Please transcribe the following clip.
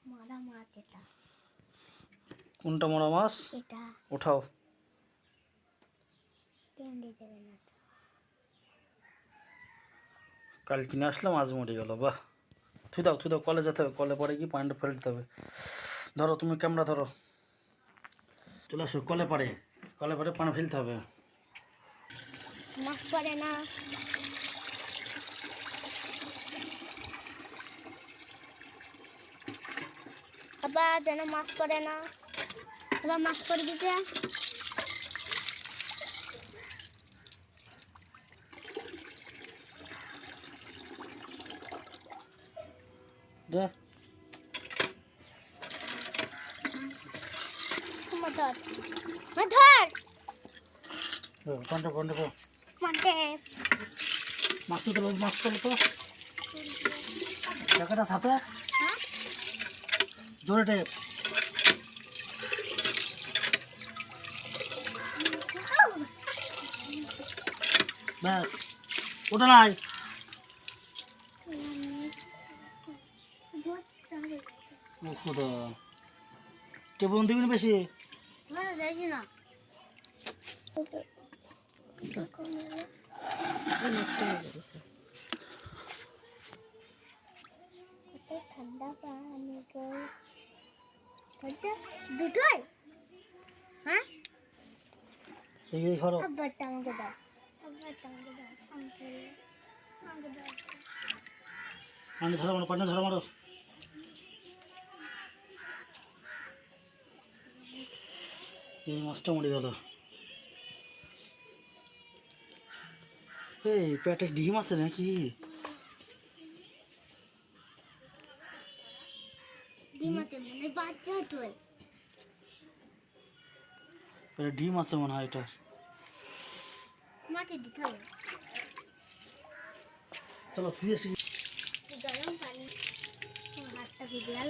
মরা মাছ এটা। কোনটা মরা মাছ? এটা উঠাও। টেন্ডে দেবে না তো। কাল কিনে আসলাম, আজ মরে গেল। বাহ, থুই দাও কলে যেতে হবে, কলে পরে গিয়ে পানিটা ফেলে দিতে হবে। ধরো, তুমি ক্যামেরা ধরো, চলে আসো কলে পরে পানি ফেলতে হবে। মাছ পড়ে না। আবার যেন মাছ পড়ে না। এবার মাছ পড়ে দিতে। ধর ধর ধর কোনটা মাঠে মাছ তো তো টাকাটা সাথে জোরে টেপ। ব্যাস, ওটা নাই। ও খোদা, টেপন দিবি না বেশি। ধরা যাইছি না। ঠান্ডা পানি দুটোই। হ্যাঁ, এই ধরো, আব্বারটা আমাকে দাও, আব্বারটা আমাকে দাও, আমাকে দাও। পানি ঝরা মারো, পানি ঝরা মারো। এই মাছটা মরে গেল। এই পেটে ডিম আছে নাকি? ডিম আছে মানে বাচ্চা তুই। পেটে ডিম আছে মনে হয় এটা। মাটি দিতে হবে। চলো ফিরে আসি। গরম পানি হাতটা ভিজে গেল।